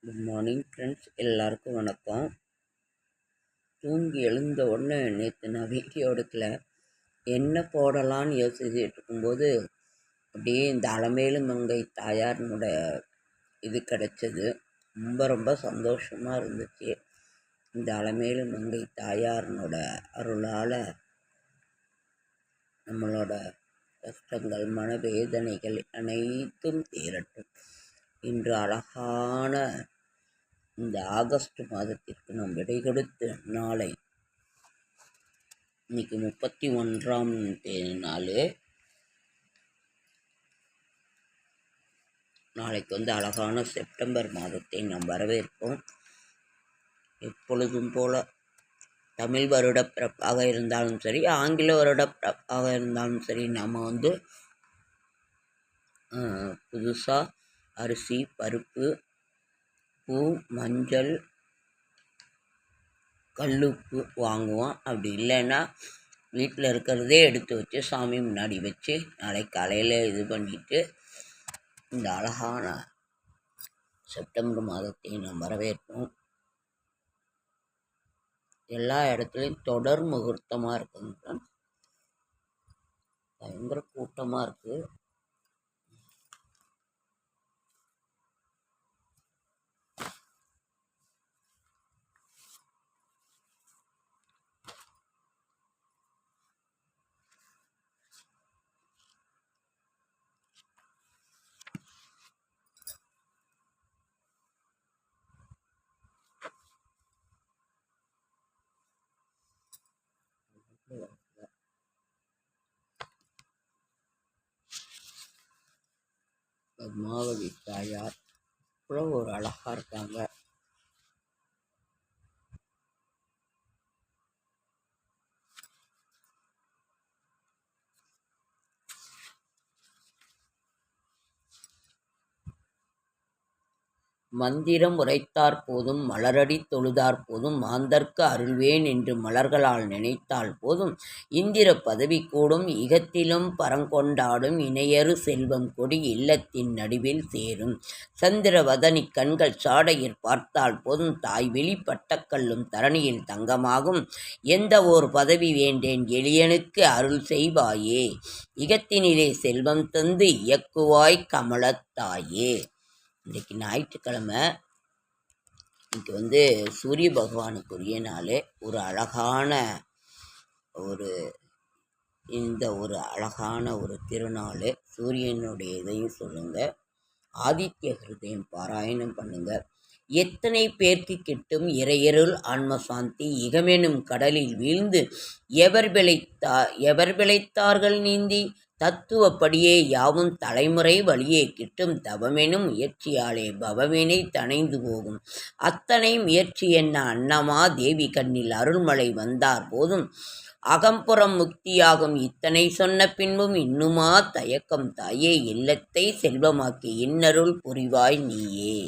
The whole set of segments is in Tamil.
குட் மார்னிங் ஃப்ரெண்ட்ஸ், எல்லாருக்கும் வணக்கம். தூங்கி எழுந்த உடனே நேற்று நான் வீடியோ எடுக்கல. என்ன போடலான்னு யோசிச்சுட்டு இருக்கும்போது அப்படியே இந்த அலமேலு மங்கை தாயாரினோட இது கிடச்சிது. ரொம்ப ரொம்ப சந்தோஷமாக இருந்துச்சு. இந்த அலமேலு மங்கை தாயாரினோட அருளால் நம்மளோட கஷ்டங்கள், மனவேதனைகள் அனைத்தும் தீரட்டும். இன்று அழகான இந்த ஆகஸ்ட் மாதத்திற்கு நாம் விடை கொடுத்து நாளை இன்னைக்கு 31ஆம் நாள். நாளைக்கு அழகான செப்டம்பர் மாதத்தை நாம் வரவேற்போம். எப்பொழுதும் போல தமிழ் வருட பிறப்பாக இருந்தாலும் சரி, ஆங்கில வருட பிறப்பாக இருந்தாலும் சரி, நாம் புதுசாக அரிசி, பருப்பு, பூ, மஞ்சள், கல்லுப்பு வாங்குவோம். அப்படி இல்லைன்னா வீட்டில் இருக்கிறதே எடுத்து வச்சு சாமி முன்னாடி வச்சு நாளை காலையில் இது பண்ணிவிட்டு இந்த அழகான செப்டம்பர் மாதத்தை நாம் வரவேற்போம். எல்லா இடத்துலையும் தொடர் முகூர்த்தமாக இருக்குங்க. பயங்கர கூட்டமாக இருக்குது. பத்மாவதி தாயார் அவ்வளோ ஒரு அழகாக இருக்காங்க. மந்திரம் உரைத்தார் போதும், மலரடி தொழுதார் போதும், மாந்தர்க்கு அருள்வேன் என்று மலர்களால் நினைத்தால் போதும், இந்திர பதவி கூடும் இகத்திலும் பரங்கொண்டாடும் இணையறு செல்வம் கொடி இல்லத்தின் நடுவில் சேரும். சந்திரவதனி கண்கள் சாடையிற் பார்த்தால் போதும், தாய் வெளி பட்டக்கல்லும் தரணியில் தங்கமாகும். எந்த ஓர் பதவி வேண்டேன் எளியனுக்கு அருள் செய்வாயே, இகத்தினிலே செல்வம் தந்து இயக்குவாய் கமலத்தாயே. இன்றைக்கி ஞாயிற்றுக்கிழமை. இன்றைக்கி சூரிய பகவானுக்குரிய நாள். ஒரு அழகான ஒரு அழகான ஒரு திருநாள். சூரியனுடைய இதையும் சொல்லுங்கள். ஆதித்ய ஹிருதயம் பாராயணம் பண்ணுங்கள். எத்தனை பேர்க்கு கிட்டும் இறையருள் ஆன்மசாந்தி, இகமெனும் கடலில் வீழ்ந்து எவர் பிழைத்தார்கள் நீந்தி, தத்துவப்படியே யாவும் தலைமுறை வழியே கிட்டும், தவமெனும் முயற்சியாலே பவவினை தணைந்து போகும். அத்தனை முயற்சி என்ன அன்னமா தேவி கண்ணில் அருள்மழை வந்தார் போதும், அகம்புறம் முக்தியாகும் இத்தனை சொன்ன பின்பும் இன்னுமா தயக்கம் தாயே, இல்லத்தை செல்வமாக்கி இன்னருள் புரிவாய் நீயே.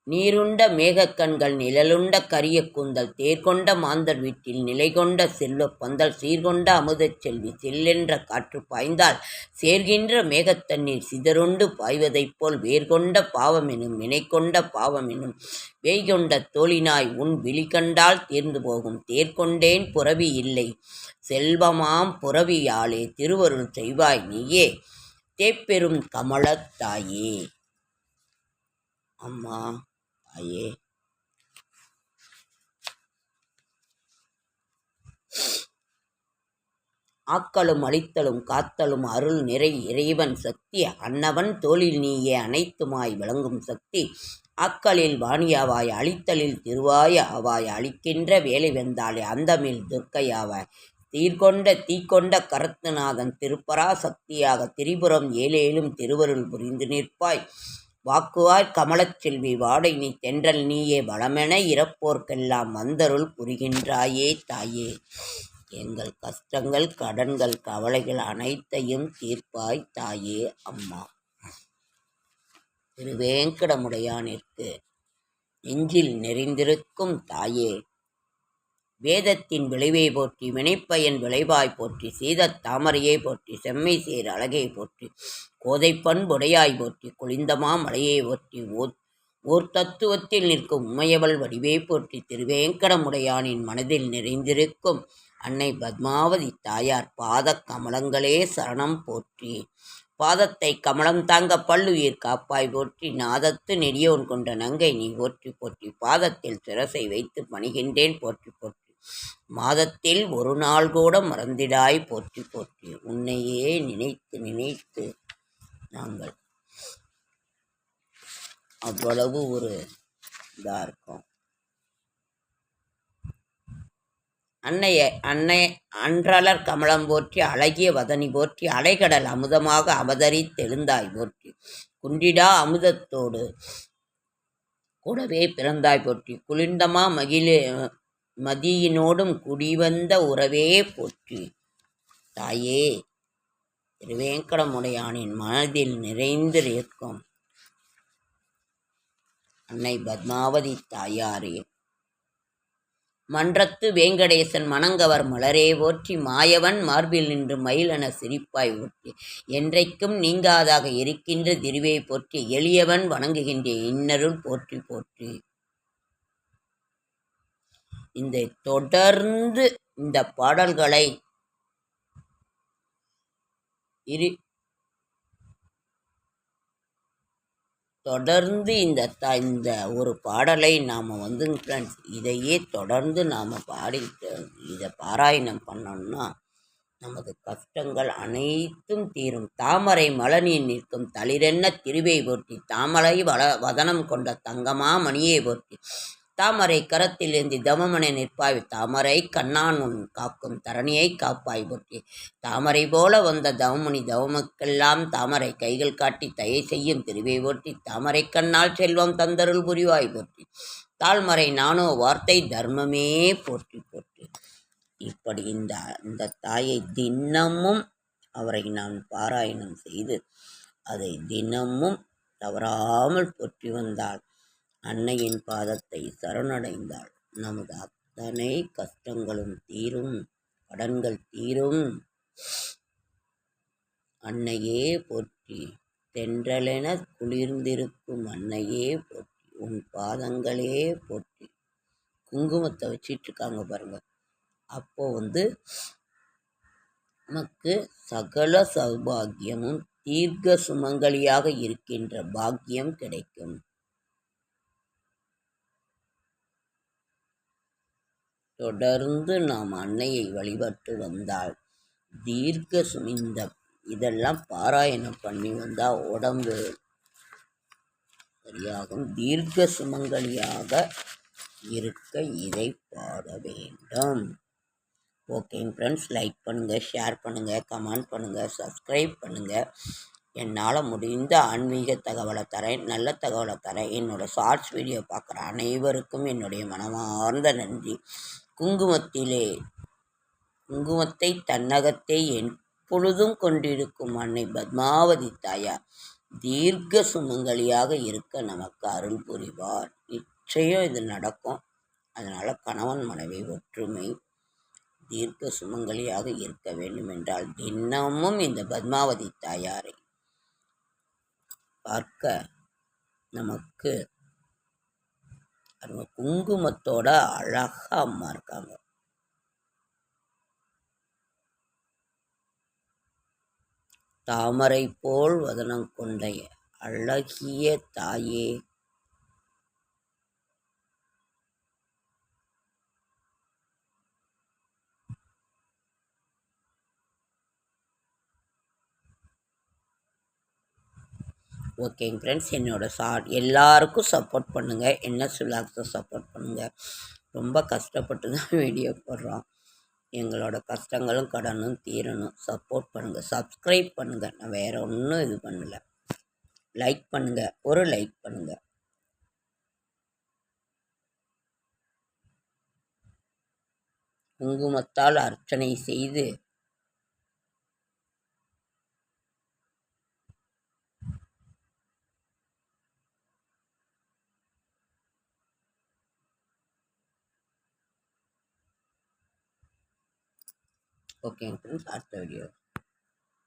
நீருண்ட மேகக்கண்கள் நிழலுண்ட கரிய கூந்தல், தேர்கொண்ட மாந்தர் வீட்டில் நிலைகொண்ட செல்வப் பந்தல், சீர்கொண்ட அமுதச் செல்வி செல்லென்ற காற்று பாய்ந்தால் சேர்கின்ற மேகத்தண்ணீர் சிதறுண்டு பாய்வதைப் போல், வேர்கொண்ட பாவமெனும் வினைகொண்ட பாவமெனும் வேய்கொண்ட தோழினாய் உன் விழிகண்டால் தீர்ந்து போகும். தேர்கொண்டேன் புரவி இல்லை செல்வமாம் புரவியாலே திருவருள் செய்வாய் நீயே, தேப்பெரும் கமலத்தாயே. அம்மா தாயே, ஆக்கலும் அழித்தலும் காத்தலும் அருள் நிறை இறைவன் சக்தி, அன்னவன் தோளில் நீயே அனைத்துமாய் விளங்கும் சக்தி. ஆக்கலில் வாணியாவாய் அழித்தலில் திருவாய ஆவாய், அழிக்கின்ற வேலை வந்தாலே அந்தமில் துர்க்கையாவாய். தீர்கொண்ட தீக்கொண்ட கரத்துநாதன் திருப்பரா சக்தியாக திரிபுரம் ஏழேலும் திருவருள் புரிந்து நிற்பாய். வாக்குவாய் கமலச் செல்வி வாடை நீ தென்றல் நீயே, வளமென இறப்போர்க்கெல்லாம் வந்தருள் புரிகின்றாயே தாயே. எங்கள் கஷ்டங்கள், கடன்கள், கவலைகள் அனைத்தையும் தீர்ப்பாய் தாயே அம்மா. திருவேங்கடமுடையானிற்கு நெஞ்சில் நெறிந்திருக்கும் தாயே, வேதத்தின் விளைவை போற்றி வினைப்பயன் விளைவாய் போற்றி சீதத் தாமரையை போற்றி செம்மை சேர் அழகை போற்றி கோதைப்பண்புடையாய் போற்றி குளிந்தமா மலையை போற்றி ஓர் தத்துவத்தில் நிற்கும் உமையவள் வடிவே போற்றி திருவேங்கடமுடையானின் மனதில் நிறைந்திருக்கும் அன்னை பத்மாவதி தாயார் பாதக் கமலங்களே சரணம் போற்றி. பாதத்தை கமலம் தாங்க பல்லுயிர் காப்பாய் போற்றி நாதத்து நெடியோன் கொண்ட நங்கை நீ போற்றி போற்றி பாதத்தில் சிரசை வைத்து பணிகின்றேன் போற்றி போற்றி மாதத்தில் ஒரு நாள் கூட மறந்திடாய் போற்றி போற்றி. உன்னையே நினைத்து நினைத்து நாங்கள் அவ்வளவு ஒரு இதாக இருக்கும். அன்னை அன்றலர் கமலம் போற்றி அழகிய வதனி போற்றி அலைகடல் அமுதமாக அவதரித்தெழுந்தாய் போற்றி குன்றிடா அமுதத்தோடு கூடவே பிறந்தாய் போற்றி குளிர்ந்தமா மதியினோடும் குடிவந்த உறவே போற்றி. தாயே திருவேங்கடமுடையானின் மனதில் நிறைந்திருக்கும் அன்னை பத்மாவதி தாயாரே மன்றத்து வேங்கடேசன் மணங்கவர் மலரே போற்றி மாயவன் மார்பில் நின்று மயிலென சிரிப்பாய் போற்றி என்றைக்கும் நீங்காதாக இருக்கின்ற திருவை போற்றி எளியவன் வணங்குகின்ற இன்னருள் போற்றி போற்றி. இந்த தொடர்ந்து இந்த பாடல்களை தொடர்ந்து இந்த ஒரு பாடலை நாம் ஃப்ரெண்ட்ஸ் இதையே தொடர்ந்து நாம் இதை பாராயணம் பண்ணோம்னா நமது கஷ்டங்கள் அனைத்தும் தீரும். தாமரை மலனில் நிற்கும் தளிரென்ன திருவை போற்றி தாமரை வதனம் கொண்ட தங்கமா மணியை போற்றி தாமரை கரத்தில் ஏந்தி தவமனை நிற்பாய் தாமரை கண்ணான் உன் காக்கும் தரணியை காப்பாய் போற்றி தாமரை போல வந்த தவமணி தவமுக்கெல்லாம் தாமரை கைகள் காட்டி தயை செய்யும் திருவை போற்றி தாமரை கண்ணால் செல்வம் தந்தருள் புரிவாய் போற்றி தாழ்மறை நானோ வார்த்தை தர்மமே போற்றி போற்றி. இப்படி இந்த தாயை தினமும் அவரை நான் பாராயணம் செய்து அதை தினமும் தவறாமல் போற்றி வந்தாள் அன்னையின் பாதத்தை சரணடைந்தாள் நமது அத்தனை கஷ்டங்களும் தீரும் கடன்கள் தீரும். அன்னையே போற்றி தென்றலென குளிர்ந்திருக்கும் அன்னையே போற்றி உன் பாதங்களே போற்றி. குங்குமத்தை வச்சிட்டு இருக்காங்க பாருங்க. அப்போ நமக்கு சகல சௌபாகியமும் தீர்க்க சுமங்கலியாக இருக்கின்ற பாக்கியம் கிடைக்கும். தொடர்ந்து நாம் அன்னையை வழிபட்டு வந்தால் தீர்க்க சுமிந்த இதெல்லாம் பாராயணம் பண்ணி வந்தால் உடம்பு சரியாகும். தீர்க்க சுமங்கலியாக இருக்க இதை பாட வேண்டும். ஓகேங்க ஃப்ரெண்ட்ஸ், லைக் பண்ணுங்கள், ஷேர் பண்ணுங்கள், கமெண்ட் பண்ணுங்கள், சப்ஸ்கிரைப் பண்ணுங்கள். என்னால் முடிந்த ஆன்மீக தகவலை தரேன், நல்ல தகவலை தரேன். என்னோடய ஷார்ட்ஸ் வீடியோ பார்க்குற அனைவருக்கும் என்னுடைய மனமார்ந்த நன்றி. குங்குமத்தை தன்னகத்தை எப்பொழுதும் கொண்டிருக்கும் அன்னை பத்மாவதி தாயார் தீர்க்க சுமங்கலியாக இருக்க நமக்கு அருள் புரிவார். நிச்சயம் இது நடக்கும். அதனால் கணவன் மனைவி ஒற்றுமை தீர்க்க சுமங்கலியாக இருக்க வேண்டும் என்றால் தினமும் இந்த பத்மாவதி தாயாரை பார்க்க நமக்கு குங்குமத்தோட அழகா அம்மா இருக்காங்க. தாமரை போல் வதனம் கொண்ட அழகிய தாயே ஓகேங்க ஃப்ரெண்ட்ஸ், என்னோட எல்லாருக்கும் சப்போர்ட் பண்ணுங்கள். என்ன சுலாக்ஸை சப்போர்ட் பண்ணுங்கள். ரொம்ப கஷ்டப்பட்டு தான் வீடியோ போடுறோம். எங்களோட கஷ்டங்களும் கடனும் தீரணும். சப்போர்ட் பண்ணுங்கள், சப்ஸ்கிரைப் பண்ணுங்கள். நான் வேறு ஒன்றும் இது பண்ணலை. லைக் பண்ணுங்கள், ஒரு லைக் பண்ணுங்கள். குங்குமத்தால் அர்ச்சனை செய்து ஓகேங்க ஃப்ரெண்ட்ஸ், அடுத்த வீடியோ.